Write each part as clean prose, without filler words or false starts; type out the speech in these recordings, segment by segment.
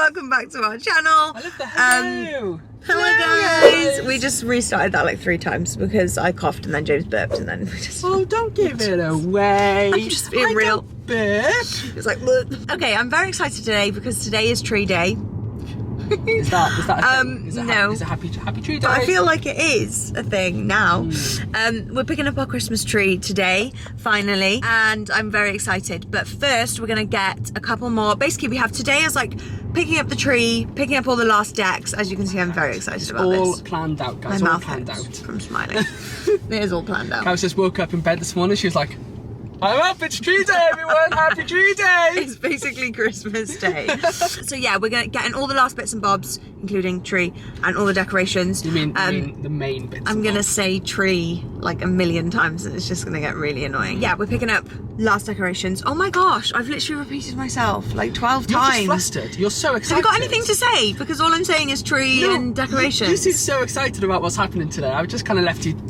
welcome back to our channel. I love the hello. Hello guys. We just restarted that like 3 times because I coughed and then James burped and then we just... Oh, don't give it away. I'm just being real. Burp. It's like, bleh. Okay, I'm very excited today because today is tree day. Is that a thing? No. Is it happy tree day? But I feel like it is a thing now. We're picking up our Christmas tree today, finally, and I'm very excited. But first, we're gonna get a couple more. Basically, we have today is like picking up the tree, picking up all the last decks. As you can see, I'm very excited about this. All planned out, guys. My all mouth planned hurts out. from smiling. It is all planned out. Carys just woke up in bed this morning. She was like, I'm up, it's tree day, everyone! Happy tree day! It's basically Christmas Day. So yeah, we're getting all the last bits and bobs, including tree and all the decorations. You mean the main bits? I'm gonna say tree like a million times and it's just gonna get really annoying. Yeah, we're picking up last decorations. Oh my gosh, I've literally repeated myself like 12 You're times. You're just flustered. You're so excited. Have you got anything to say? Because all I'm saying is tree and decorations. You seem so excited about what's happening today. I've just kind of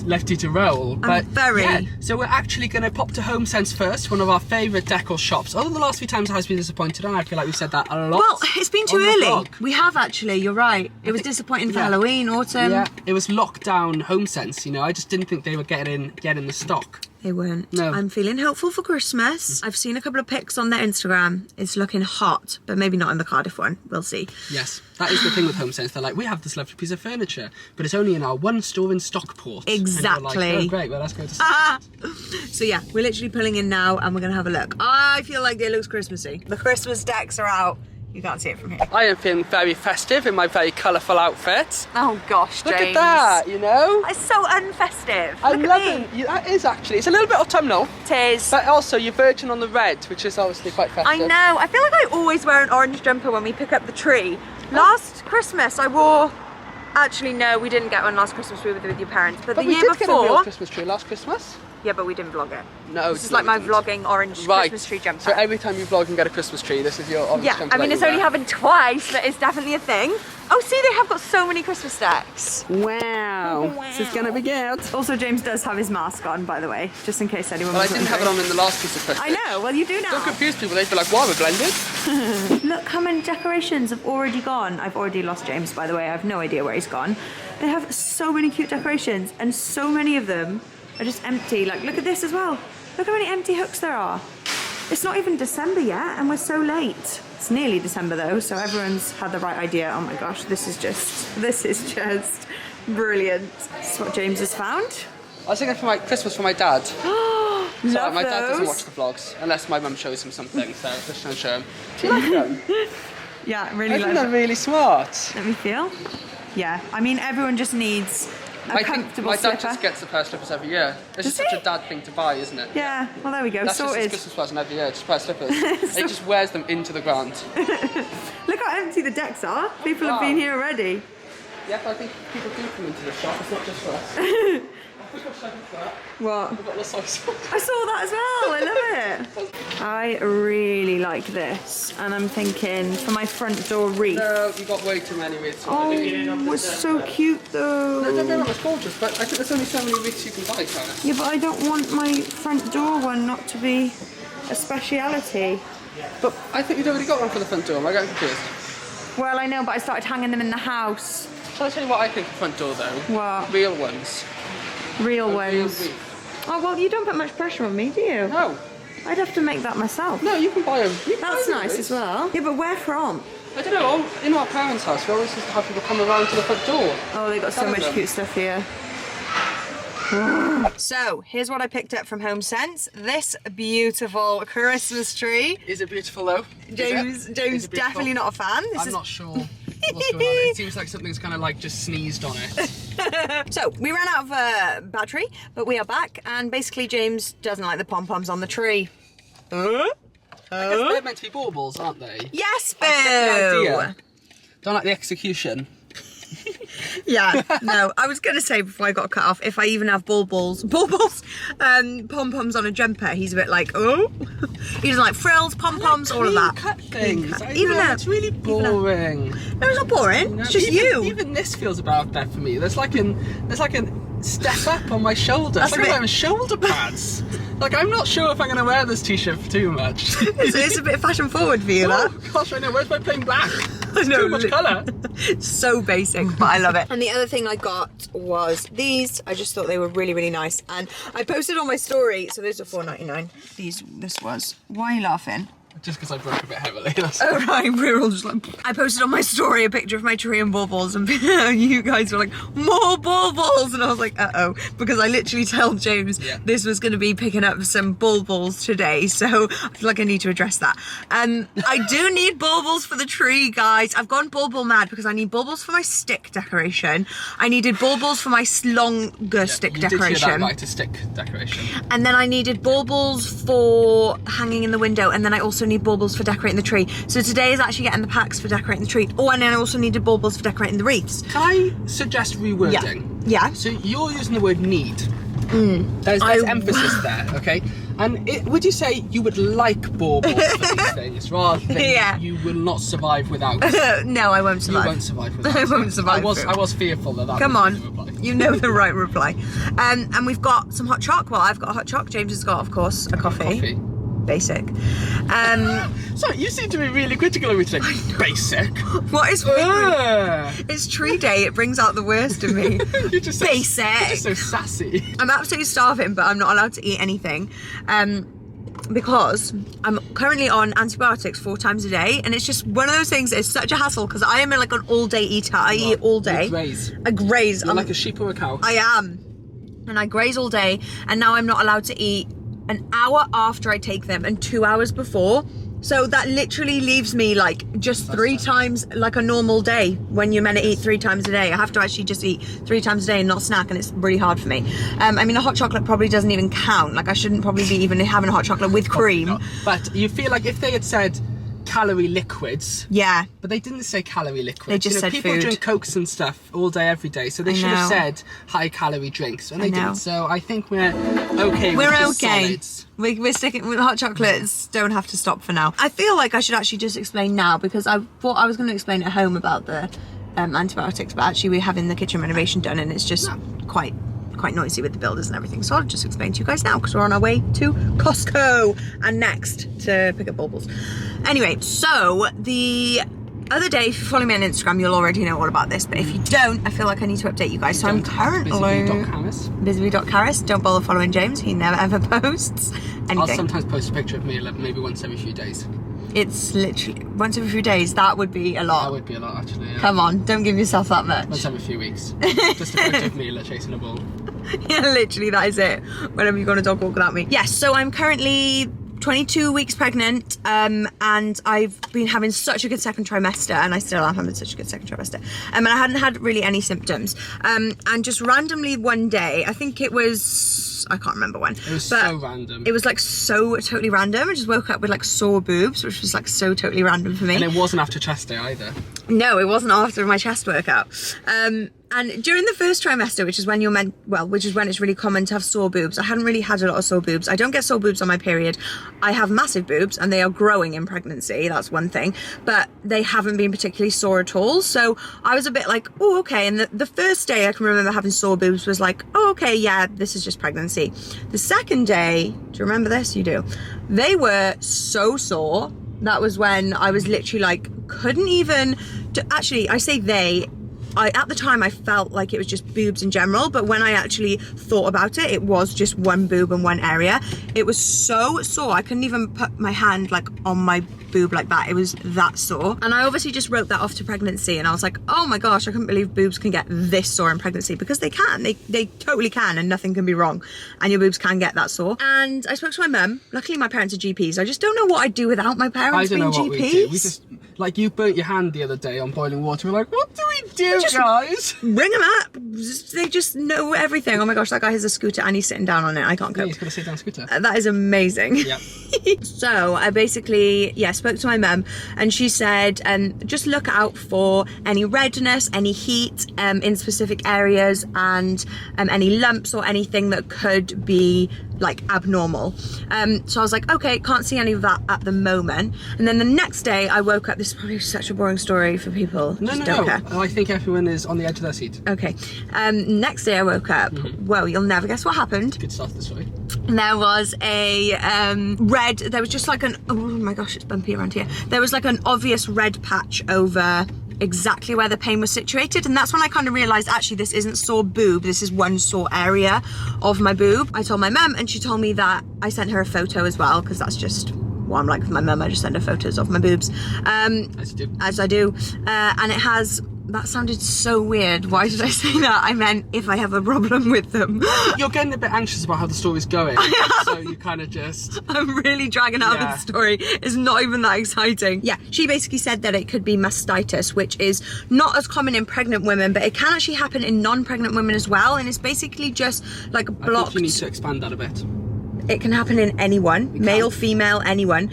left you to roll. But very. Yeah, so we're actually going to pop to Home Sense first, one of our favourite decor shops. Other than the last few times I have been disappointed, and I feel like we've said that a lot. Well, it's been too early. We have actually, you're right. It was disappointing for Halloween, autumn. Yeah, it was lockdown Home Sense, you know. I just didn't think they were getting the stock. They weren't. No. I'm feeling hopeful for Christmas. I've seen a couple of pics on their Instagram. It's looking hot, but maybe not in the Cardiff one. We'll see. Yes, that is the thing with Home Sense. They're like, we have this lovely piece of furniture, but it's only in our one store in Stockport. Exactly. And you're like, oh great, well let's go to So yeah, we're literally pulling in now and we're gonna have a look. I feel like it looks Christmassy. The Christmas decks are out. You can't see it from here. I am feeling very festive in my very colourful outfit. Oh gosh, James. Look at that, you know? It's so unfestive. I Look love at me. it. That is actually. It's a little bit autumnal. It is. But also you're virgin on the red, which is obviously quite festive. I know. I feel like I always wear an orange jumper when we pick up the tree. Last Christmas I wore... Actually, no, we didn't get one last Christmas. We were with your parents. But the year we did get a real before... Christmas tree last Christmas. Yeah, but we didn't vlog it. No. This is like my vlogging orange Christmas tree jumper. So every time you vlog and get a Christmas tree, this is your orange jumper. Yeah, I mean, it's only happened twice, but it's definitely a thing. Oh, see, they have got so many Christmas decks. Wow. This is going to be good. Also, James does have his mask on, by the way, just in case anyone was Well, I didn't have it on in the last piece of Christmas. I know, well, you do now. Don't confuse people, they'd be like, why, we're blended? Look how many decorations have already gone. I've already lost James, by the way. I have no idea where he's gone. They have so many cute decorations, and so many of them are just empty. Like, look at this as well. Look how many empty hooks there are. It's not even December yet, and we're so late. It's nearly December though, so everyone's had the right idea. Oh my gosh, this is just brilliant. This is what James has found. I was thinking for my Christmas for my dad. Love My dad doesn't those. watch the vlogs, unless my mum shows him something, so just trying to show him. Do you like them? Yeah, I really think like they're them. really smart. Let me feel. Yeah, I mean, everyone just needs a comfortable my slipper. dad just gets a pair of slippers every year. It's just such a dad thing to buy, isn't it? Yeah, well there we go, That's sorted. just his Christmas present every year, just a pair of slippers. He just wears them into the ground. Look how empty the decks are. People have been here already. Yeah, but I think people do come into the shop, it's not just for us. What? We've got the sauce. I saw that as well, I love it. I really like this, and I'm thinking for my front door wreath. No, you got way too many wreaths. Oh, it's so cute though. No, don't get me wrong, it's gorgeous, but I think there's only so many wreaths you can buy, Carys. Yeah, but I don't want my front door one not to be a speciality. But I think you'd already got one for the front door, am I getting confused? Well, I know, but I started hanging them in the house. Shall I tell you what I think of front door though? What? Real ones. Real Real ones. wreath. Oh, well, you don't put much pressure on me, do you? No. I'd have to make that myself. No, you can buy them. That's nice as well. Yeah, but where from? I don't know, in our parents' house we always used to have people come around to the front door. Oh, they got so much cute stuff here. So, here's what I picked up from Home Sense. This beautiful Christmas tree. Is it beautiful though? James definitely not a fan. I'm not sure what's going on. It seems like something's kind of like just sneezed on it. So, we ran out of battery, but we are back, and basically James doesn't like the pom-poms on the tree. I guess they're meant to be baubles, aren't they? Yes, Boo! The idea. Don't like the execution. Yeah, no, I was going to say before I got cut off, if I even have pom-poms on a jumper, he's a bit like, oh. He doesn't like frills, pom-poms, all of that. Cut things. Even though it's really boring. No, it's not boring. It's just you. Even this feels about that for me. There's like an step up on my shoulder. It's like I'm wearing shoulder pads. Like, I'm not sure if I'm going to wear this t-shirt for too much. It's a bit fashion forward for you, Oh, that. gosh, I know. Where's my plain black? I know. Too much colour. So basic, but I love it. And the other thing I got was these. I just thought they were really, really nice. And I posted on my story, so those are $4.99. This was. Why are you laughing? Just because I broke a bit heavily. Oh right, we're all just like... I posted on my story a picture of my tree and baubles, and you guys were like, more baubles! And I was like, uh-oh. Because I literally told James this was going to be picking up some baubles today, so I feel like I need to address that. I do need baubles for the tree, guys. I've gone bauble mad because I need baubles for my stick decoration. I needed baubles for my longer stick decoration. You did hear that right, a stick decoration. And then I needed baubles for hanging in the window, and then I also need baubles for decorating the tree. So today is actually getting the packs for decorating the tree. Oh, and then I also needed baubles for decorating the wreaths. Can I suggest rewording? Yeah. So you're using the word need. There's emphasis there, okay? And would you say you would like baubles for these things rather than you will not survive without? No, I won't survive. You won't survive without. I won't survive. I was fearful that Come was on, the reply. you know the right reply. And we've got some hot choc. Well, I've got a hot choc. James has got, of course, a coffee. Basic. Sorry, you seem to be really critical of me today. Basic. What is It's tree day. It brings out the worst of me. You're just Basic. You're just so sassy. I'm absolutely starving, but I'm not allowed to eat anything. Because I'm currently on antibiotics 4 times a day, and it's just one of those things. It's such a hassle because I am like an all-day eater. I eat all day. You graze. I graze. You're like a sheep or a cow. I am, and I graze all day. And now I'm not allowed to eat an hour after I take them and 2 hours before. So that literally leaves me like just 3 times like a normal day when you're meant to eat 3 times a day. I have to actually just eat 3 times a day and not snack, and it's really hard for me. I mean, a hot chocolate probably doesn't even count. Like I shouldn't probably be even having a hot chocolate with cream. But you feel like if they had said calorie liquids. Yeah. But they didn't say calorie liquids. They just said people food. drink Cokes and stuff all day, every day. So they should have said high calorie drinks. And they didn't. So I think we're okay with just solids. We're sticking with hot chocolates. Don't have to stop for now. I feel like I should actually just explain now because I thought I was going to explain at home about the antibiotics, but actually we're having the kitchen renovation done and it's just quite noisy with the builders and everything. So I'll just explain to you guys now because we're on our way to Costco and next to pick up baubles. Anyway, so the other day, if you follow me on Instagram, you'll already know all about this, but if you don't, I feel like I need to update you guys. So I'm currently busy.carys. Don't bother following James. He never ever posts anything. I'll sometimes post a picture of me maybe once every few days. It's literally once every few days. That would be a lot. That would be a lot, actually. Yeah. Come on, don't give yourself that much. Once every few weeks. Just a photo of me chasing a ball. Yeah, literally, that is it. Whenever you go on a dog walk without me. Yes, so I'm currently 22 weeks pregnant, and I've been having such a good second trimester, and I still am having such a good second trimester. And I hadn't had really any symptoms. And just randomly one day, I think it was, I can't remember when. It was so random. It was like so totally random. I just woke up with like sore boobs, which was like so totally random for me. And it wasn't after chest day either. No, it wasn't after my chest workout. And during the first trimester, which is when which is when it's really common to have sore boobs. I hadn't really had a lot of sore boobs. I don't get sore boobs on my period. I have massive boobs and they are growing in pregnancy. That's one thing, but they haven't been particularly sore at all. So I was a bit like, oh, okay. And the first day I can remember having sore boobs was like, oh, okay, yeah, this is just pregnancy. The second day, do you remember this? You do. They were so sore. That was when I was literally like, couldn't even, actually, I say they, at the time I felt like it was just boobs in general, but when I actually thought about it, it was just one boob in one area. It was so sore. I couldn't even put my hand like on my boob like that. It was that sore. And I obviously just wrote that off to pregnancy, and I was like, oh my gosh, I couldn't believe boobs can get this sore in pregnancy, because they can. They totally can, and nothing can be wrong, and your boobs can get that sore. And I spoke to my mum. Luckily my parents are GPs. I just don't know what I'd do without my parents being GPs. I don't know what we do. We just, like, you burnt your hand the other day on boiling water. We're like, what do we do, guys? Ring them up. They just know everything. Oh my gosh, that guy has a scooter and he's sitting down on it. I can't cope. Yeah, he's got a sit down scooter. That is amazing. Yeah. So I basically, spoke to my mum, and she said, just look out for any redness, any heat in specific areas, and any lumps or anything that could be like abnormal. So I was like, okay, can't see any of that at the moment. And then the next day I woke up, this is probably such a boring story for people. No, I think everyone is on the edge of their seat. Okay. Next day I woke up, well, you'll never guess what happened. Good start to the story. There was a there was just like oh my gosh, it's bumpy around here. There was like an obvious red patch over exactly where the pain was situated, and that's when I kind of realized, actually, this isn't sore boob, this is one sore area of my boob. I told my mum, and she told me that I sent her a photo as well, because that's just what I'm like with my mum. I just send her photos of my boobs, as I do, and it has, that sounded so weird. Why did I say that? I meant if I have a problem with them. You're getting a bit anxious about how the story's going, so you kind of just... I'm really dragging out the story. It's not even that exciting. Yeah, she basically said that it could be mastitis, which is not as common in pregnant women, but it can actually happen in non-pregnant women as well, and it's basically just like blocked... I think you need to expand that a bit. It can happen in anyone, male, female, anyone,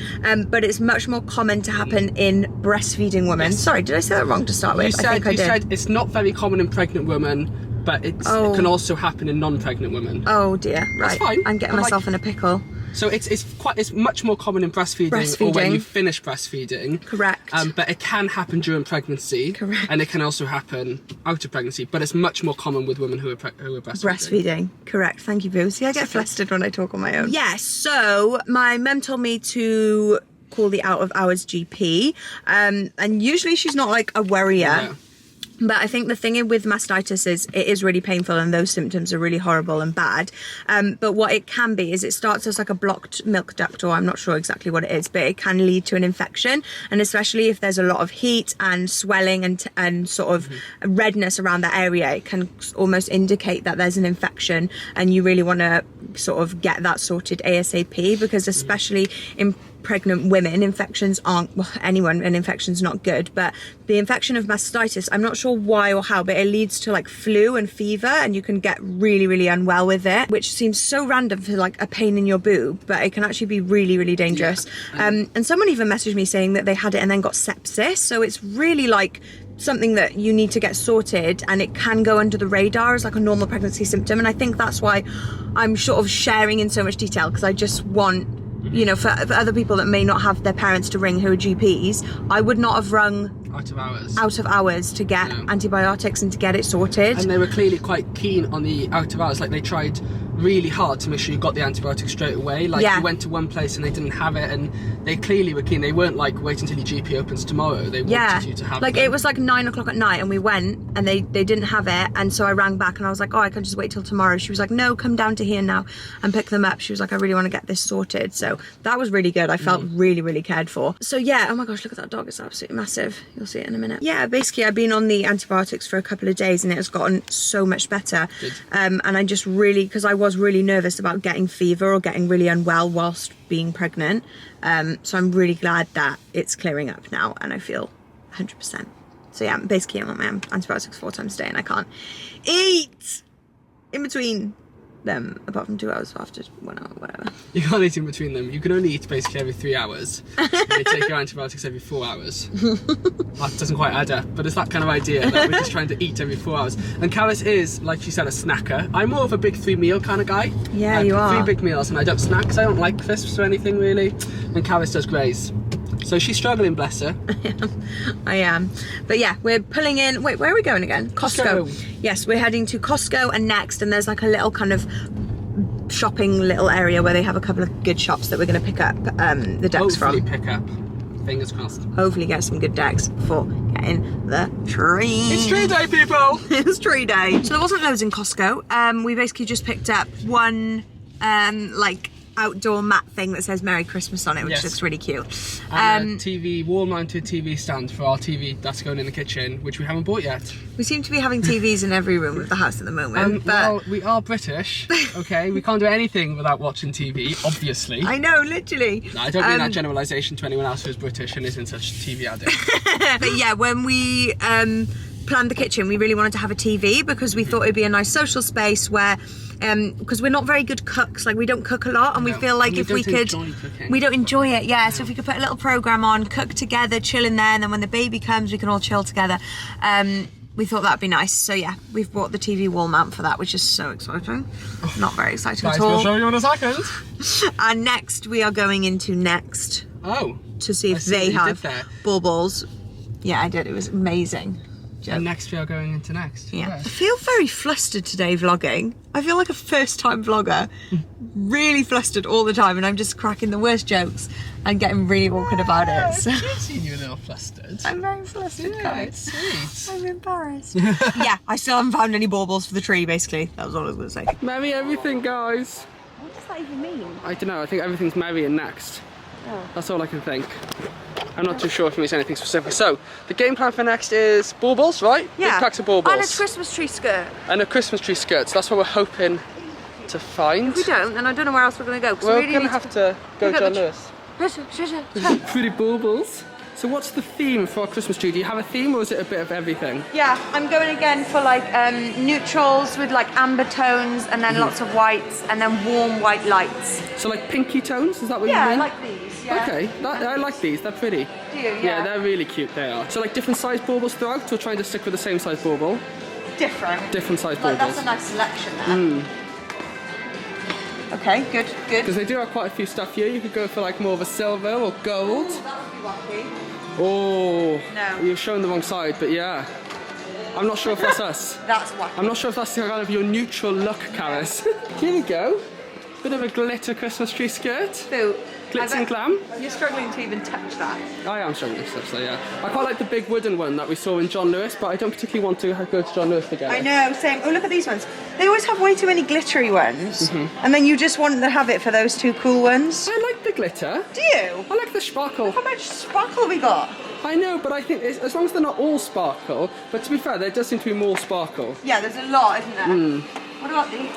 but it's much more common to happen in breastfeeding women. Yes. Sorry, did I say that wrong to start with? I think I did. You said it's not very common in pregnant women, but it can also happen in non-pregnant women. Oh dear, right. That's fine. I'm getting myself in a pickle. So it's much more common in breastfeeding or when you finish breastfeeding. Correct. But it can happen during pregnancy. Correct. And it can also happen out of pregnancy, but it's much more common with women who are breastfeeding. Correct. Thank you, Boo. See, I get flustered when I talk on my own. Yes. So my mum told me to call the out of hours GP, and usually she's not like a worrier. Yeah. But I think the thing with mastitis is it is really painful, and those symptoms are really horrible and bad. But what it can be is it starts as like a blocked milk duct, or I'm not sure exactly what it is, but it can lead to an infection. And especially if there's a lot of heat and swelling and sort of redness around that area, it can almost indicate that there's an infection, and you really want to sort of get that sorted ASAP, because especially in pregnant women, infections aren't, well, anyone, an infection's not good, but the infection of mastitis, I'm not sure why or how, but it leads to like flu and fever, and you can get really, really unwell with it, which seems so random for like a pain in your boob, but it can actually be really, really dangerous. Yeah. And someone even messaged me saying that they had it and then got sepsis, so it's really like something that you need to get sorted, and it can go under the radar as like a normal pregnancy symptom. And I think that's why I'm sort of sharing in so much detail, because I just want, you know, for other people that may not have their parents to ring who are GPs, I would not have rung out of hours to get antibiotics and to get it sorted. And they were clearly quite keen on the out of hours, like they tried really hard to make sure you got the antibiotics straight away. Like you went to one place and they didn't have it, and they clearly were keen. They weren't like, wait until your GP opens tomorrow. They wanted you to have like them. It was like 9 o'clock at night and we went and they didn't have it, and so I rang back and I was like, oh, I can just wait till tomorrow. She was like, no, come down to here now and pick them up. She was like, I really want to get this sorted. So that was really good. I felt really, really cared for. So yeah, oh my gosh, look at that dog, it's absolutely massive. You'll see it in a minute. Yeah, basically I've been on the antibiotics for a couple of days and it has gotten so much better. And I just really, because I was really nervous about getting fever or getting really unwell whilst being pregnant, so I'm really glad that it's clearing up now and I feel 100%. So yeah, basically I'm on my antibiotics 4 times a day and I can't eat in between them apart from 2 hours after 1 hour, whatever. You can't eat in between them. You can only eat basically every 3 hours. They take your antibiotics every 4 hours. That doesn't quite add up, but it's that kind of idea that we're just trying to eat every 4 hours. And Carys is, like she said, a snacker. I'm more of a big 3 meal kind of guy. Yeah, you are. 3 big meals, and I don't snack because I don't like crisps or anything really. And Carys does graze. So she's struggling, bless her. I am. But yeah, we're pulling in. Wait, where are we going again? Costco. Yes, we're heading to Costco and Next, and there's like a little kind of shopping little area where they have a couple of good shops that we're going to pick up the decks from. Hopefully pick up. Fingers crossed. Hopefully get some good decks before getting the tree. It's tree day, people! It's tree day. So there wasn't loads in Costco. We basically just picked up one like outdoor mat thing that says Merry Christmas on it, which looks really cute. And a wall-mounted TV stand for our TV that's going in the kitchen, which we haven't bought yet. We seem to be having TVs in every room of the house at the moment. But well, we are British, okay? We can't do anything without watching TV, obviously. I know, literally. No, I don't mean that generalisation to anyone else who's British and isn't such a TV addict. But yeah, when we planned the kitchen, we really wanted to have a TV because we thought it'd be a nice social space where because we're not very good cooks. Like we don't cook a lot, and we feel like if we could, we don't enjoy it. Yeah. So if we could put a little program on, cook together, chill in there, and then when the baby comes, we can all chill together. We thought that'd be nice. So yeah, we've bought the TV wall mount for that, which is so exciting. Not very exciting at all. We'll show you in a second. And next we are going into Next. Oh. To see if they have baubles. Yeah, I did. It was amazing. And next we are going into Next. Yeah. I feel very flustered today vlogging. I feel like a first time vlogger. Really flustered all the time, and I'm just cracking the worst jokes and getting really awkward about it. So. I've seen you a little flustered. I'm very flustered, it's sweet. I'm embarrassed. Yeah, I still haven't found any baubles for the tree, basically. That was all I was going to say. Merry everything, guys. What does that even mean? I don't know. I think everything's merry and Next. Oh. That's all I can think. I'm not too sure if it means anything specific. So, the game plan for Next is baubles, right? Yeah. Big packs of baubles. And a Christmas tree skirt. And a Christmas tree skirt. So that's what we're hoping to find. If we don't, then I don't know where else we're going to go. We're really going to have to go John Lewis. Pretty baubles. So what's the theme for our Christmas tree? Do you have a theme, or is it a bit of everything? Yeah, I'm going again for like neutrals with like amber tones, and then lots of whites, and then warm white lights. So like pinky tones, is that what you Yeah, mean? I like these. Yeah. Okay, I like these, they're pretty. Do you? Yeah, they're really cute, they are. So like different size baubles throughout, or trying to stick with the same size bauble? Different. Different size Like, baubles. that's a nice selection there. Okay, good. Because they do have quite a few stuff here. You could go for like more of a silver or gold. Ooh, that would be wacky. Oh, No. You're showing the wrong side, but yeah. I'm not sure if that's us. That's wacky. I'm not sure if that's kind of your neutral look, Carys. Here we go. Bit of a glitter Christmas tree skirt. Boo. Glitz and glam. You're struggling to even touch that. I am struggling to touch that, yeah. I quite like the big wooden one that we saw in John Lewis, but I don't particularly want to go to John Lewis together. I know, same. Oh, look at these ones. They always have way too many glittery ones. And then you just want to have it for those two cool ones. I like the glitter. Do you? I like the sparkle. How much sparkle we got? I know, but I think as long as they're not all sparkle, but to be fair, there does seem to be more sparkle. Yeah, there's a lot, isn't there? What about these?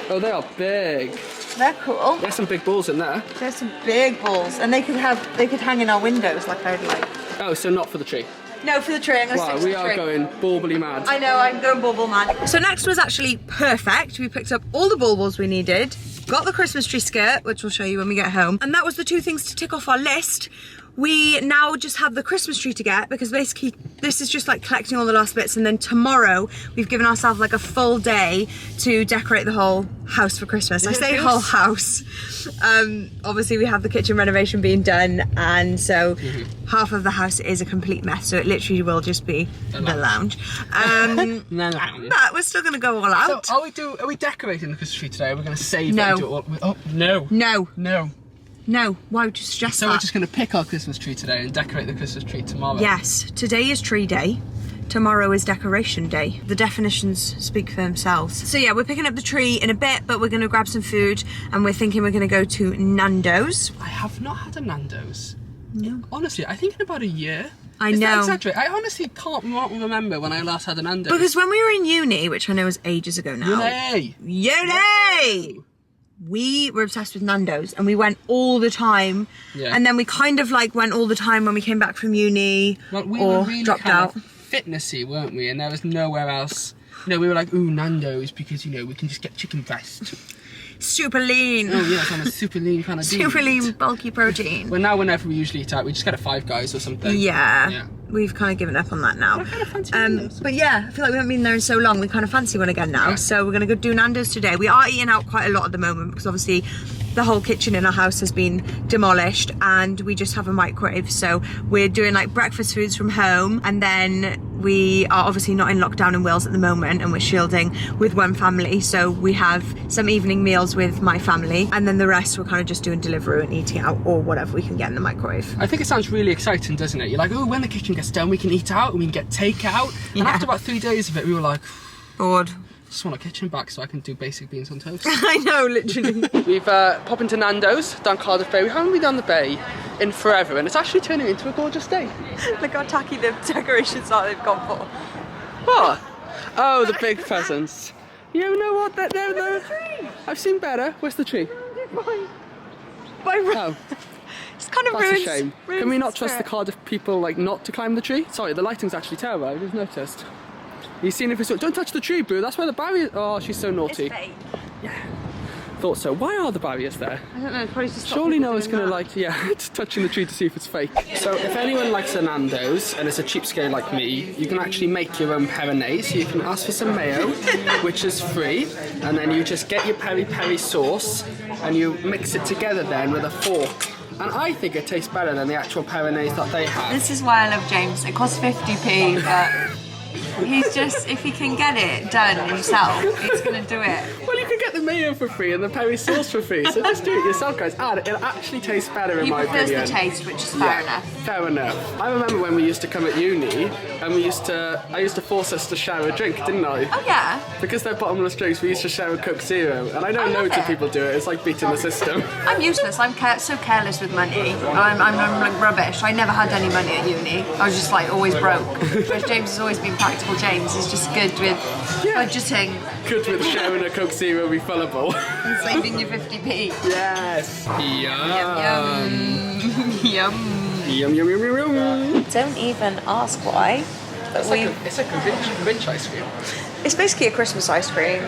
Oh, they are big. They're cool. There's some big balls in there. There's some big balls, and they could hang in our windows like I'd like. Oh, so not for the tree. No, for the tree. I'm going to stick to we the are tree. going baubley mad. I know, I'm going bauble mad. So Next was actually perfect. We picked up all the baubles we needed, got the Christmas tree skirt, which we'll show you when we get home, and that was the two things to tick off our list. We now just have the Christmas tree to get, because basically this is just like collecting all the last bits, and then tomorrow we've given ourselves like a full day to decorate the whole house for Christmas. I say whole house. Obviously we have the kitchen renovation being done, and so half of the house is a complete mess, so it literally will just be the lounge. But we're still going to go all out. So are we decorating the Christmas tree today? Are we going to save No. it and do it all? Oh, no. No. No. No, why would you suggest So that? we're just going to pick our Christmas tree today and decorate the Christmas tree tomorrow? Yes, today is tree day. Tomorrow is decoration day. The definitions speak for themselves. So yeah, we're picking up the tree in a bit, but we're going to grab some food, and we're thinking we're going to go to Nando's. I have not had a Nando's. No. Honestly, I think in about a year. I Is that know. exaggerate? I honestly can't remember when I last had a Nando's. Because when we were in uni, which I know is ages ago now. Uni! We were obsessed with Nando's, and we went all the time. Yeah. And then we kind of like went all the time when we came back from uni, Well, we or were really dropped kind out. of fitnessy, weren't we? And there was nowhere else. You know, we were like, ooh, Nando's, because, you know, we can just get chicken breast. Super lean. Oh, yes, I'm a super lean kind of dude. Super lean, bulky protein. Well, now whenever we usually eat out, we just get a Five Guys or something. Yeah. We've kind of given up on that now. I kind of fancy Nando's. But yeah, I feel like we haven't been there in so long. We kind of fancy one again now. Yeah. So we're going to go do Nando's today. We are eating out quite a lot at the moment, because obviously the whole kitchen in our house has been demolished, and we just have a microwave. So we're doing like breakfast foods from home, and then we are obviously not in lockdown in Wales at the moment, and we're shielding with one family. So we have some evening meals with my family, and then the rest we're kind of just doing Deliveroo and eating out, or whatever we can get in the microwave. I think it sounds really exciting, doesn't it? You're like, oh, when the kitchen gets done, we can eat out and we can get takeout. Yeah. And after about 3 days of it, we were like, Bored. just want a kitchen back so I can do basic beans on toast. I know, literally. We've popped into Nando's down Cardiff Bay. We haven't been down the bay in forever, and it's actually turning into a gorgeous day. Look how tacky the decorations are they've gone for. What? Oh, the big presents. You know what? They're I've seen better. Where's the tree? Oh, It's kind of that's ruins, a shame. ruins Can we not the trust the spirit. Cardiff people like not to climb the tree? Sorry, the lighting's actually terrible. I just noticed. You've seen if it's... Don't touch the tree, Boo. That's where the barrier... Oh, she's so naughty. It's fake. Yeah. Thought so. Why are the barriers there? I don't know, probably just Surely no one's going to like, touching the tree to see if it's fake. So if anyone likes a Nando's and it's a cheapskate like me, you can actually make your own peri-nase. So you can ask for some mayo, which is free, and then you just get your peri-peri sauce and you mix it together then with a fork. And I think it tastes better than the actual peri-nase that they have. This is why I love James. It costs 50p, but he's just, if he can get it done himself, he's going to do it. Well, you can get the mayo for free and the peri sauce for free, so just do it yourself, guys. And it actually tastes better in my opinion. He prefers the taste, which is fair enough. Fair enough. I remember when we used to come at uni, and I used to force us to share a drink, didn't I? Oh yeah. Because they're bottomless drinks, we used to share a Coke Zero, and I know loads of people do it. It's like beating the system. I'm useless. I'm so careless with money. I'm like rubbish. I never had any money at uni. I was just like always broke. Whereas James has always been practical. James is just good with budgeting. Good with sharing a Coke Zero refillable. And saving you 50p. Yes. Yum. Yum. Yum, yum, yum, yum, yum. Don't even ask why. But It's like a Grinch ice cream. It's basically a Christmas ice cream.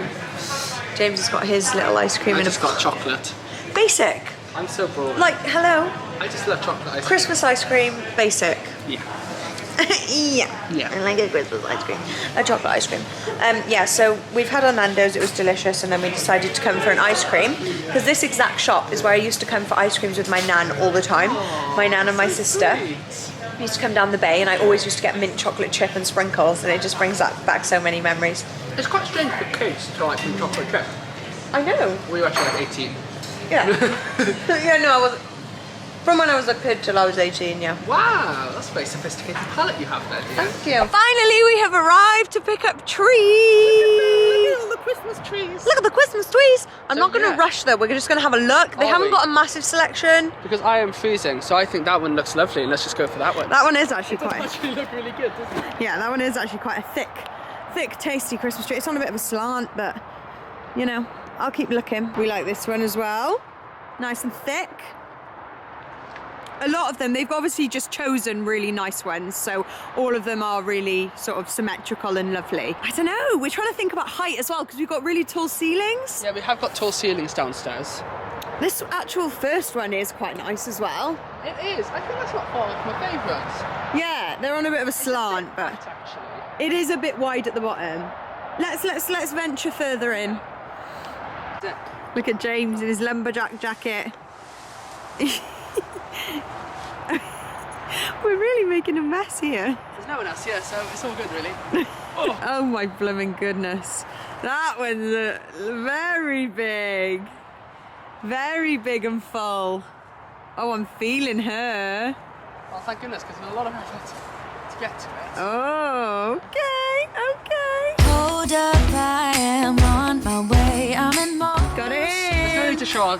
James has got his little ice cream I in just got chocolate. Basic. I'm so bored. Like, hello. I just love chocolate ice cream. Christmas ice cream, basic. Yeah. Yeah. I like a Christmas ice cream. A chocolate ice cream. So we've had our Nando's, it was delicious, and then we decided to come for an ice cream. Because this exact shop is where I used to come for ice creams with my nan all the time. My nan and my sister. We used to come down the bay, and I always used to get mint chocolate chip and sprinkles, and it just brings back so many memories. It's quite strange for kids to like mint chocolate chip. I know. We were actually like 18. Yeah. Yeah, no, I wasn't. From when I was a kid till I was 18, yeah. Wow, that's a very sophisticated palette you have there. Thank you. Finally, we have arrived to pick up trees. Look at all the Christmas trees. Look at the Christmas trees. I'm not going to rush though. We're just going to have a look. They haven't got a massive selection. Because I am freezing, so I think that one looks lovely, and let's just go for that one. That one is actually It does actually look really good, doesn't it? Yeah, that one is actually quite a thick, tasty Christmas tree. It's on a bit of a slant, but you know, I'll keep looking. We like this one as well. Nice and thick. A lot of them, they've obviously just chosen really nice ones, so all of them are really sort of symmetrical and lovely. I don't know, we're trying to think about height as well, because we've got really tall ceilings. Yeah, we have got tall ceilings downstairs. This actual first one is quite nice as well. It is. I think that's not far off my favourites. Yeah, they're on a bit of a slant, but Actually. it is a bit wide at the bottom. Let's venture further in. Look at James in his lumberjack jacket. We're really making a mess here. There's no one else here, so it's all good, really. Oh my blooming goodness. That one's very big. Very big and full. Oh, I'm feeling her. Well, thank goodness, because there's a lot of effort to get to it. Oh, okay. Hold up, I am on my way. I'm in more. Got it There's no need to show our,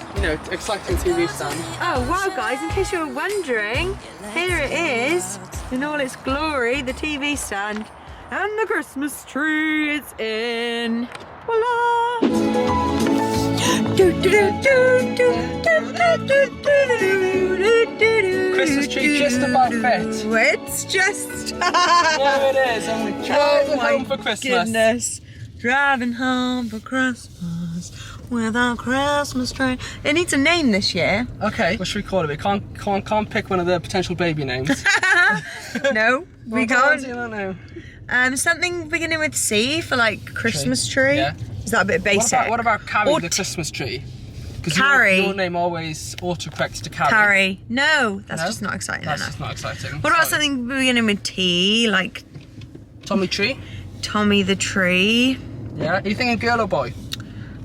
exciting TV stand. Oh wow, guys, in case you were wondering, here it is in all its glory, the TV stand and the Christmas tree is in. Voila! Christmas tree just about fit. It's just... There it is, and we're driving home for Christmas. Goodness. Driving home for Christmas with our Christmas tree. It needs a name this year. Okay, what should we call it? We can't pick one of the potential baby names. No, we I can't. don't know. Something beginning with C for like Christmas tree. Yeah. Is that a bit basic? What about Carry the Christmas tree? Because Carry. your name always autocorrects to Carry. Carry. No, that's just not exciting That's enough. just not exciting. What about something beginning with T, like Tommy Tree? Tommy the Tree? Yeah. Are you thinking girl or boy?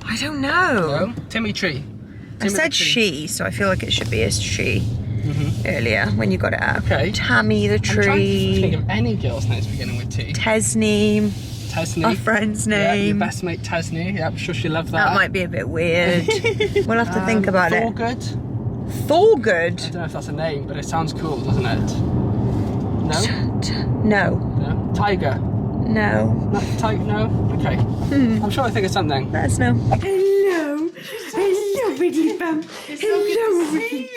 I don't know. No. Timmy Tree. I said she, so I feel like it should be a she earlier when you got it up. Okay. Tammy the I'm trying to Tree. think of any girl's names beginning with T. Tesney. Tesney. Our friend's Yeah, your name. best mate Tesney. Yeah, I'm sure she'll love that. That might be a bit weird. We'll have to think about it. Thorgood. Thorgood? I don't know if that's a name, but it sounds cool, doesn't it? No? No. No. Tiger. No. No, tiger. No. Okay. I'm sure I think of something. Let us know. Hello. Hello, Wiggly Bum. Hello, Wiggly.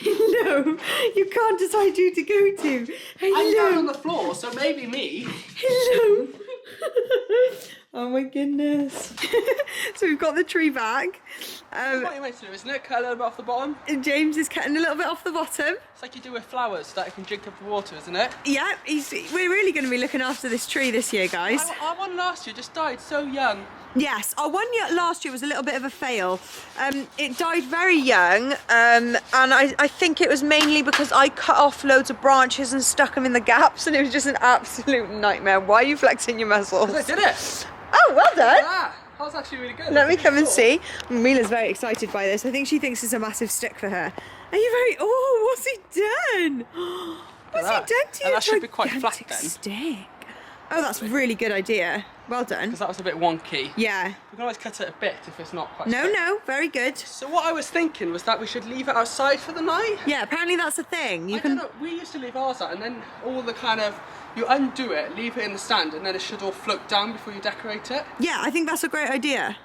Hello. You can't decide who to go to. I'm down on Hello. the floor, so maybe me. Hello. Oh my goodness. So we've got the tree back. That's what you're meant to do, isn't it? Cut a little bit off the bottom. James is cutting a little bit off the bottom. It's like you do with flowers, so that it can drink up the water, isn't it? Yeah, we're really going to be looking after this tree this year, guys. Our one last year just died so young. Yes, our one year last year was a little bit of a fail. It died very young, and I think it was mainly because I cut off loads of branches and stuck them in the gaps, and it was just an absolute nightmare. Why are you flexing your muscles? I did it. Oh, well done. Yeah, that was actually really good. Let me come and see. Mila's very excited by this. I think she thinks it's a massive stick for her. Are you very... Oh, what's he done? What's he done to you? And that should be quite flat then. Stick. Oh, that's a really good idea. Well done. Because that was a bit wonky. Yeah. We can always cut it a bit if it's not quite No, straight. no, very good. So what I was thinking was that we should leave it outside for the night. Yeah, apparently that's a thing. I don't know, we used to leave ours out and then all the kind of, you undo it, leave it in the stand and then it should all float down before you decorate it. Yeah, I think that's a great idea.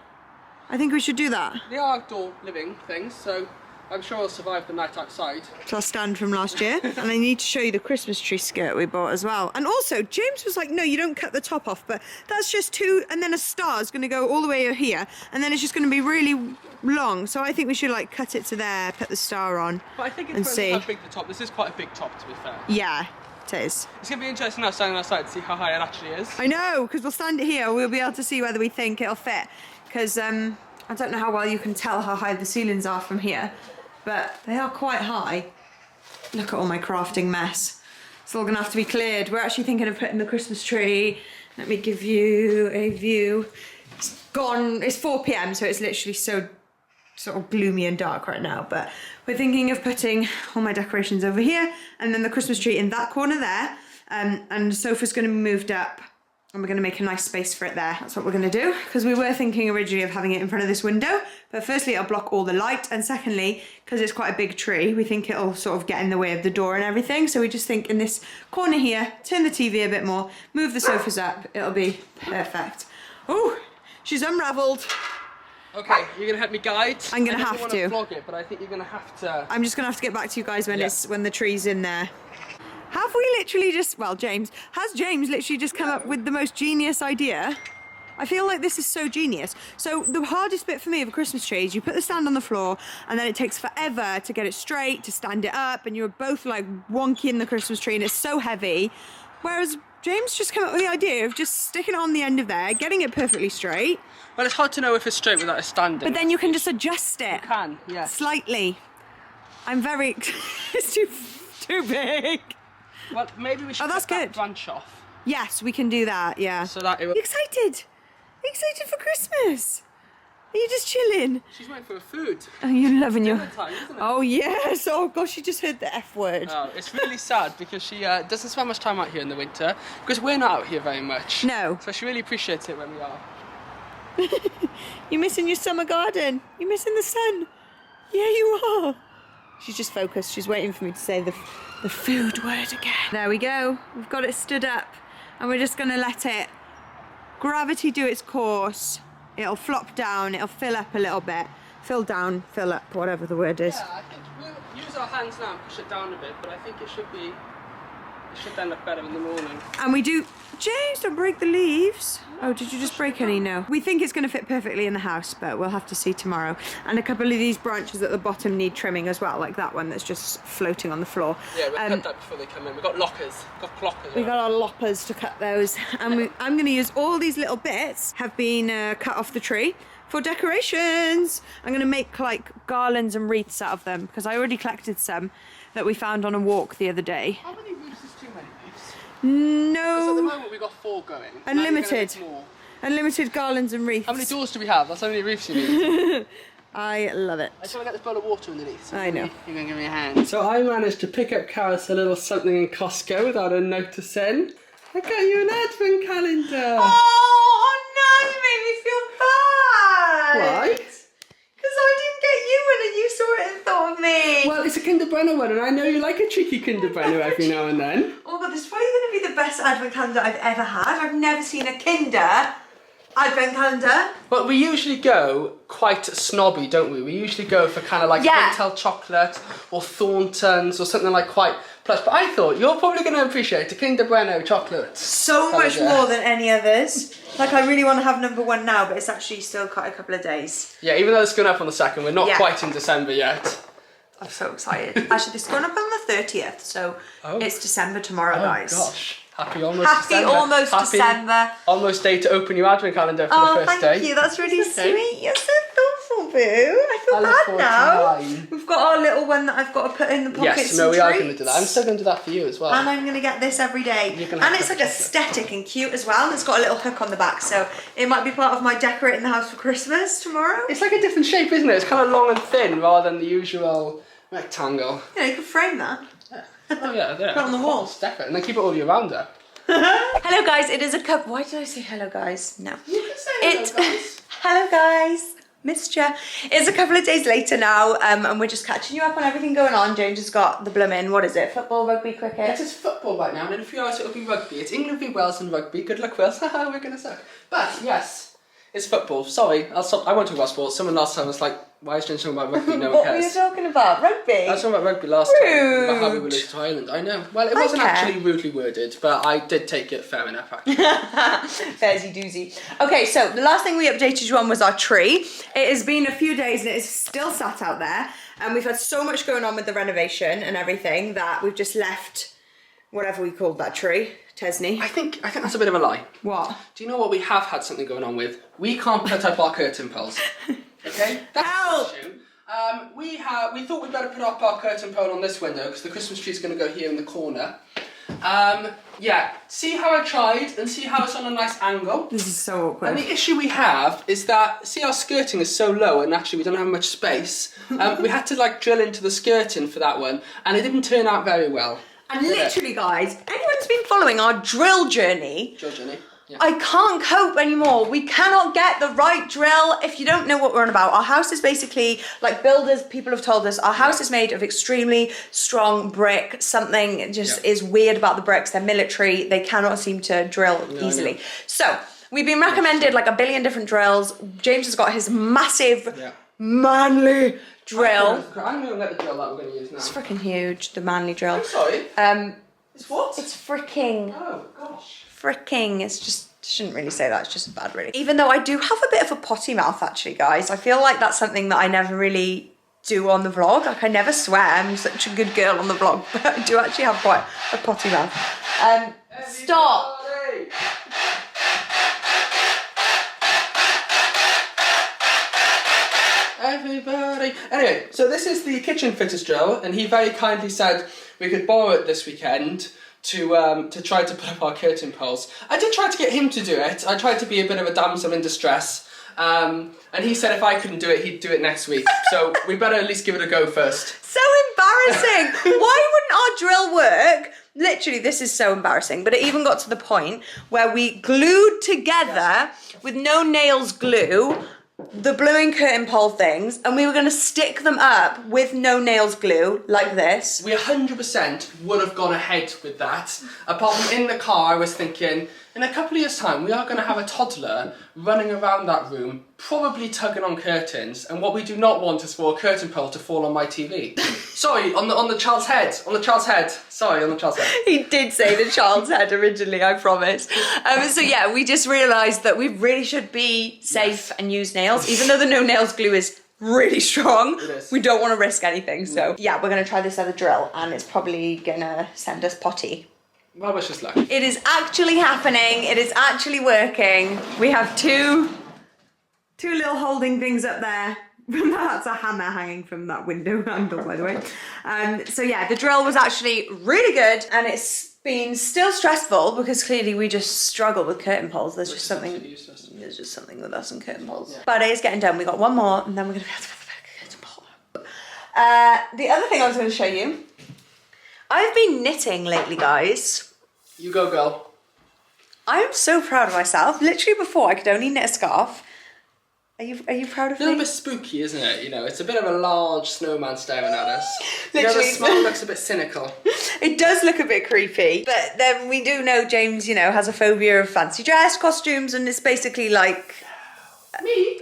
I think we should do that. They are outdoor living things, so I'm sure it'll survive the night outside. It's our stand from last year. And I need to show you the Christmas tree skirt we bought as well. And also, James was like, no, you don't cut the top off, but that's just two, and then a star is going to go all the way over here, and then it's just going to be really long. So I think we should like cut it to there, put the star on, But I think and it's see. how big the top, this is quite a big top to be fair. Yeah, it is. It's going to be interesting now standing outside to see how high it actually is. I know, because we'll stand it here, we'll be able to see whether we think it'll fit. Because I don't know how well you can tell how high the ceilings are from here, but they are quite high. Look at all my crafting mess. It's all gonna have to be cleared. We're actually thinking of putting the Christmas tree. Let me give you a view. It's gone, it's 4 p.m, so it's literally so sort of gloomy and dark right now, but we're thinking of putting all my decorations over here and then the Christmas tree in that corner there, and the sofa's gonna be moved up and we're going to make a nice space for it there. That's what we're going to do, because we were thinking originally of having it in front of this window, but firstly it'll block all the light, and secondly, because it's quite a big tree, we think it'll sort of get in the way of the door and everything, so we just think in this corner here, turn the TV a bit more, move the sofas up, it'll be perfect. Oh, she's unravelled. Okay, you're going to help me guide? I'm going to have I to. don't want to vlog it, but I think you're going to have to... I'm just going to have to get back to you guys when Yeah. when the tree's in there. Have we literally just, well, has James literally just come up with the most genius idea? I feel like this is so genius. So the hardest bit for me of a Christmas tree is you put the stand on the floor and then it takes forever to get it straight, to stand it up, and you're both like wonky in the Christmas tree and it's so heavy. Whereas James just came up with the idea of just sticking it on the end of there, getting it perfectly straight. Well, it's hard to know if it's straight without it standing. But then you can just adjust it. You can, yeah. Slightly. I'm very, it's too big. Well, maybe we should Oh, that's cut that good. branch off. Yes, we can do that, yeah. So that it will... You excited? You excited for Christmas? Are you just chilling? She's waiting for her food. Oh, you're loving your... Dinner time, isn't it? Oh, yes. Oh, gosh, you just heard the F word. Oh, it's really sad because she doesn't spend much time out here in the winter because we're not out here very much. No. So she really appreciates it when we are. You're missing your summer garden. You're missing the sun. Yeah, you are. She's just focused. She's waiting for me to say the food word again. There we go. We've got it stood up and we're just going to let it gravity do its course. It'll flop down. It'll fill up a little bit. Fill down, fill up, whatever the word is. Yeah, I think we'll use our hands now and push it down a bit, but I think it should then look better in the morning. And we do... James, don't break the leaves. Oh, did you just break any? No. We think it's going to fit perfectly in the house, but we'll have to see tomorrow. And a couple of these branches at the bottom need trimming as well, like that one that's just floating on the floor. Yeah, we'll cut that before they come in. We've got lockers. We've got clockers. We've got our loppers to cut those. And I'm going to use all these little bits have been cut off the tree for decorations. I'm going to make like garlands and wreaths out of them because I already collected some that we found on a walk the other day. How many wreaths is too many wreaths? Because at the No. moment we've got 4 going. Now you're Unlimited. gonna make more. Unlimited garlands and wreaths. How many doors do we have? That's how many wreaths you need. I love it. I just want to get this bowl of water underneath. So I know. You're going to give me a hand. So I managed to pick up Carys a little something in Costco without her noticing. I got you an advent calendar. Oh no, you made me feel bad. Why? Because I didn't get you one and you saw it and thought of me. Well, it's a Kinder Bueno one, and I know you like a cheeky Kinder Bueno every now and then. Oh god, this is probably going to be the best advent calendar I've ever had. I've never seen a Kinder advent calendar. But we usually go quite snobby, don't we? We usually go for kind of like Yeah. Hotel Chocolate or Thornton's or something like quite Plush. But I thought you're probably going to appreciate the Kinder Bueno chocolates. So much more than any others. Like, I really want to have number one now, but it's actually still quite a couple of days. Yeah, even though it's going up on the 2nd, we're not quite in December yet. I'm so excited. Actually, this is going up on the 30th, so it's December tomorrow, guys. Oh gosh. Happy almost December. December. Almost day to open your advent calendar for the first day. Oh, thank you. That's really sweet. You're so thoughtful, boo. I feel bad now. We've got our little one that I've got to put in the pockets. Yes, no, we are going to do that. I'm still going to do that for you as well. And I'm going to get this every day. And it's like aesthetic and cute as well. And it's got a little hook on the back, so it might be part of my decorating the house for Christmas tomorrow. It's like a different shape, isn't it? It's kind of long and thin rather than the usual rectangle. Yeah, you could frame that. Oh yeah, there. Put it on the wall. Definitely. And then keep it all year round there. Hello guys, it is a cup. Why did I say hello guys? No. You can say hello guys. Hello guys. Missed ya. It's a couple of days later now, and we're just catching you up on everything going on. James has got the blooming, what is it? Football, rugby, cricket? It is football right now, and in a few hours it'll be rugby. It's England v Wales and rugby. Good luck, Wales. Haha, we're gonna suck. But yes, it's football. Sorry, I'll stop. I won't talk about sports. Someone last time was like, why is James talking about rugby? No one What cares. were you talking about? Rugby? I was talking about rugby last time, about how we were losing to Ireland. I know. Well, it wasn't actually rudely worded, but I did take it fair enough, actually. Fairsy doozy. Okay, so the last thing we updated you on was our tree. It has been a few days and it is still sat out there. And we've had so much going on with the renovation and everything that we've just left whatever we called that tree. Tesney. I think that's a bit of a lie. What? Do you know what we have had something going on with? We can't put up our curtain poles. Okay? That's Help! the issue. We thought we'd better put up our curtain pole on this window because the Christmas tree's going to go here in the corner. Yeah, see how I tried and see how it's on a nice angle? This is so awkward. And the issue we have is that, see our skirting is so low and actually we don't have much space. We had to like drill into the skirting for that one and it didn't turn out very well. And literally, guys, anyone's been following our drill journey, yeah. I can't cope anymore. We cannot get the right drill. If you don't know what we're on about, our house is basically, like builders, people have told us, our house is made of extremely strong brick. Something just is weird about the bricks. They're military. They cannot seem to drill easily. So we've been recommended like a billion different drills. James has got his massive, manly drill. I'm going to get the drill that we're going to use now. It's freaking huge, the manly drill. I'm sorry. It's what? It's freaking. Oh, gosh. Freaking. It's just, shouldn't really say that, it's just bad really. Even though I do have a bit of a potty mouth actually, guys. I feel like that's something that I never really do on the vlog. Like I never swear, I'm such a good girl on the vlog, but I do actually have quite a potty mouth. Stop. Everybody. Anyway, so this is the kitchen fitters drill, and he very kindly said we could borrow it this weekend to try to put up our curtain poles. I did try to get him to do it. I tried to be a bit of a damsel in distress, and he said if I couldn't do it, he'd do it next week. So we better at least give it a go first. So embarrassing. Why wouldn't our drill work? Literally, this is so embarrassing. But it even got to the point where we glued together with no nails glue the blooming curtain pole things, and we were going to stick them up with no nails glue like this. We 100% would have gone ahead with that. Apart from in the car, I was thinking, in a couple of years' time, we are going to have a toddler running around that room, probably tugging on curtains, and what we do not want is for a curtain pole to fall on my TV. Sorry, on the child's head. On the child's head. Sorry, on the child's head. He did say the child's head originally, I promise. So yeah, we just realised that we really should be safe and use nails, even though the no nails glue is really strong. It is. We don't want to risk anything, so yeah, we're going to try this other drill, and it's probably going to send us potty. Well, wish us luck. It is actually happening. It is actually working. We have two little holding things up there. That's a hammer hanging from that window handle, by the way. So yeah, the drill was actually really good, and it's been still stressful because clearly we just struggle with curtain poles. There's just something with us and curtain poles. Yeah. But it is getting done. We got one more, and then we're going to be able to put the back curtain pole up. The other thing I was going to show you, I've been knitting lately, guys. You go, girl. I am so proud of myself. Literally before, I could only knit a scarf. Are you proud of me? A little bit spooky, isn't it? You know, it's a bit of a large snowman staring at us. Literally. The smile looks a bit cynical. It does look a bit creepy. But then we do know James, you know, has a phobia of fancy dress costumes, and it's basically like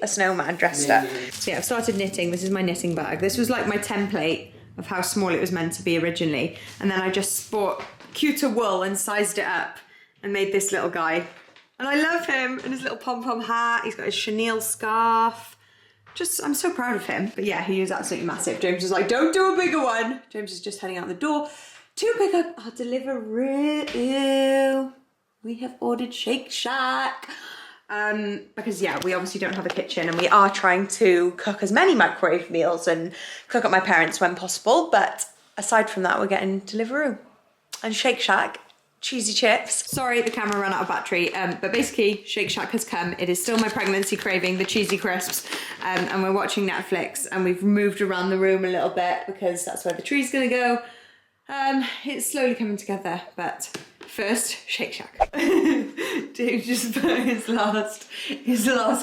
a snowman dressed up. So yeah, I've started knitting. This is my knitting bag. This was like my template of how small it was meant to be originally. And then I just bought cuter wool and sized it up and made this little guy. And I love him and his little pom-pom hat. He's got his chenille scarf. I'm so proud of him. But yeah, he is absolutely massive. James was like, don't do a bigger one. James is just heading out the door to pick up our delivery. We have ordered Shake Shack. Because yeah, we obviously don't have a kitchen and we are trying to cook as many microwave meals and cook at my parents' when possible. But aside from that, we're getting Deliveroo and Shake Shack cheesy chips. Sorry, the camera ran out of battery, but basically Shake Shack has come. It is still my pregnancy craving, the cheesy crisps, and we're watching Netflix and we've moved around the room a little bit because that's where the tree's gonna go. It's slowly coming together, but first, Shake Shack. Dave just put his last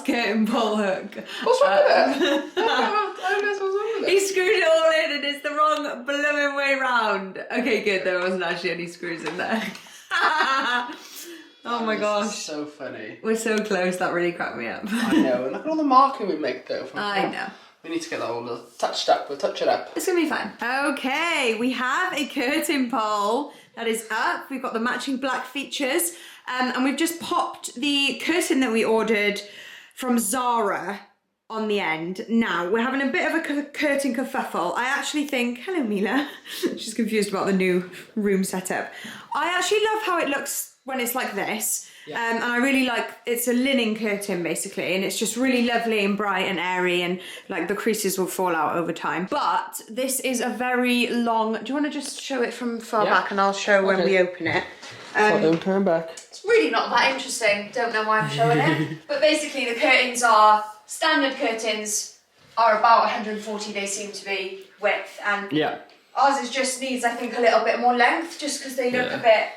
curtain pole hook. What's wrong with it? I don't know what's wrong with it. He screwed it all in and it's the wrong blooming way round. Okay, good, there wasn't actually any screws in there. Oh my gosh. So funny. We're so close, that really cracked me up. I know, and look at all the marking we make though. I know. We need to get that all touched up, we'll touch it up. It's gonna be fun. Okay, we have a curtain pole that is up. We've got the matching black features, and we've just popped the curtain that we ordered from Zara on the end. Now, we're having a bit of a curtain kerfuffle. I actually think, hello Mila, she's confused about the new room setup. I actually love how it looks when it's like this. Yeah. And I really like, it's a linen curtain basically, and it's just really lovely and bright and airy, and like the creases will fall out over time. But this is a very long, do you want to just show it from far back and I'll show when we open it. Turn back. It's really not that interesting, don't know why I'm showing it. But basically the curtains are, standard curtains are about 140, they seem to be width, and ours is just needs I think a little bit more length just because they look a bit,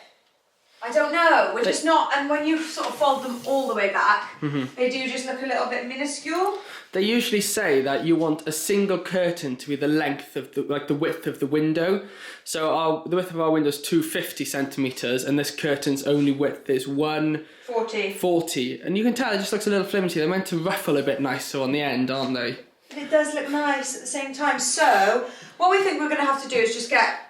I don't know, we're just not, and when you sort of fold them all the way back, they do just look a little bit minuscule. They usually say that you want a single curtain to be the length of the width of the window. So the width of our window is 250 centimetres, and this curtain's only width is 140. And you can tell it just looks a little flimsy. They're meant to ruffle a bit nicer on the end, aren't they? But it does look nice at the same time. So what we think we're going to have to do is just get,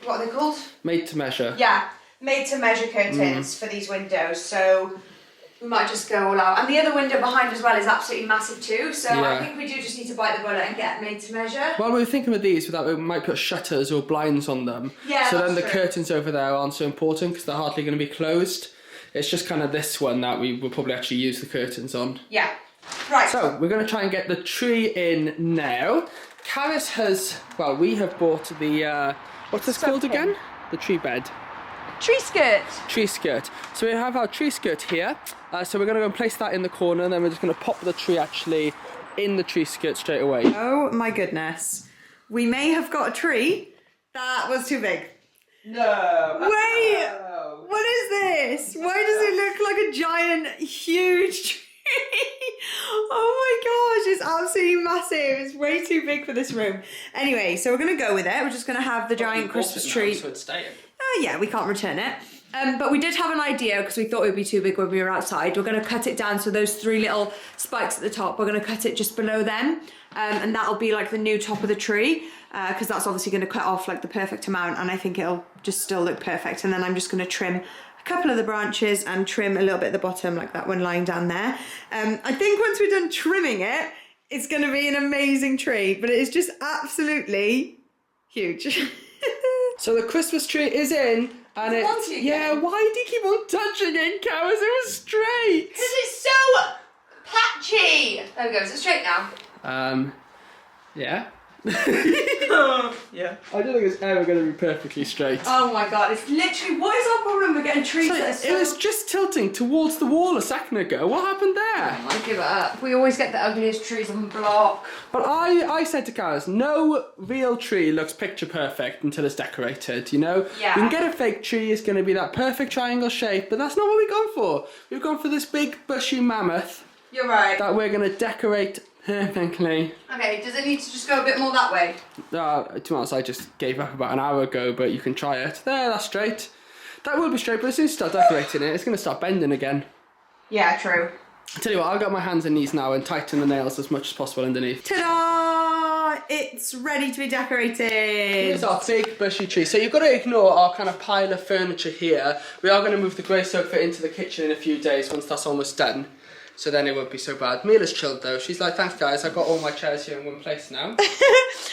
what are they called? Made to measure. Yeah. Made to measure curtains for these windows, so we might just go all out. And the other window behind as well is absolutely massive too, so I think we do just need to bite the bullet and get made to measure. Well, we were thinking with these, we might put shutters or blinds on them. Yeah, so then the curtains over there aren't so important because they're hardly going to be closed. It's just kind of this one that we will probably actually use the curtains on. Yeah. Right. So we're going to try and get the tree in now. Carys has, well, we have bought the, what's this called again? The tree bed. Tree skirt. Tree skirt. So we have our tree skirt here. So we're going to go and place that in the corner, and then we're just going to pop the tree actually in the tree skirt straight away. Oh my goodness. We may have got a tree that was too big. No. Wait. No. What is this? Why does it look like a giant, huge tree? Oh my gosh, it's absolutely massive. It's way too big for this room. Anyway, so we're going to go with it. We're just going to have the giant Christmas tree. So it's staying. Yeah, we can't return it. But we did have an idea because we thought it would be too big when we were outside. We're going to cut it down, so those 3 little spikes at the top, we're going to cut it just below them. And that'll be like the new top of the tree, because that's obviously going to cut off like the perfect amount, and I think it'll just still look perfect. And then I'm just going to trim a couple of the branches and trim a little bit at the bottom, like that one lying down there. I think once we're done trimming it, it's going to be an amazing tree, but it is just absolutely huge. So the Christmas tree is in, and it's, yeah, why do you keep on touching it, Carys? It was straight. Because it's so patchy. There we go, is it straight now? Yeah. Yeah. I don't think it's ever going to be perfectly straight. Oh my god, it's literally, what is our problem with getting trees that are so... It was just tilting towards the wall a second ago. What happened there? I give it up. We always get the ugliest trees on the block. But I said to Carys, no real tree looks picture perfect until it's decorated, you know? Yeah. You can get a fake tree, it's going to be that perfect triangle shape, but that's not what we've gone for. We've gone for this big bushy mammoth. You're right. That we're going to decorate perfectly. Okay, does it need to just go a bit more that way? To be honest, I just gave up about an hour ago, but you can try it. There, that's straight. That will be straight, but as soon as you start decorating it, it's going to start bending again. Yeah, true. I'll tell you what, I'll get my hands and knees now and tighten the nails as much as possible underneath. Ta-da! it's ready to be decorated. Here's our big bushy tree. So you've got to ignore our kind of pile of furniture here. We are going to move the grey sofa into the kitchen in a few days once that's almost done. So then it won't be so bad. Mila's chilled though. She's like, thanks guys, I've got all my chairs here in one place now.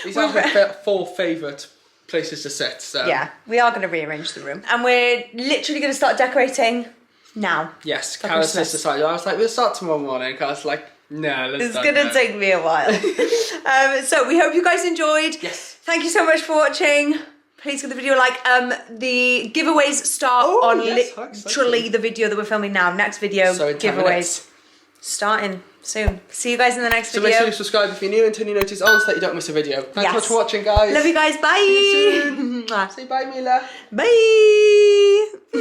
These are her 4 favourite places to sit. So. Yeah, we are going to rearrange the room. And we're literally going to start decorating now. Yes, Carys has decided. I was like, we'll start tomorrow morning. I was like, no, let's It's going to take me a while. So we hope you guys enjoyed. Yes. Thank you so much for watching. Please give the video a like. The giveaways start on literally the video that we're filming now. Next video, so giveaways starting soon. See you guys in the next video. So make sure you subscribe if you're new and turn your notifications on so that you don't miss a video. Thanks so much for watching, guys. Love you guys. Bye. See you soon. Say bye, Mila. Bye.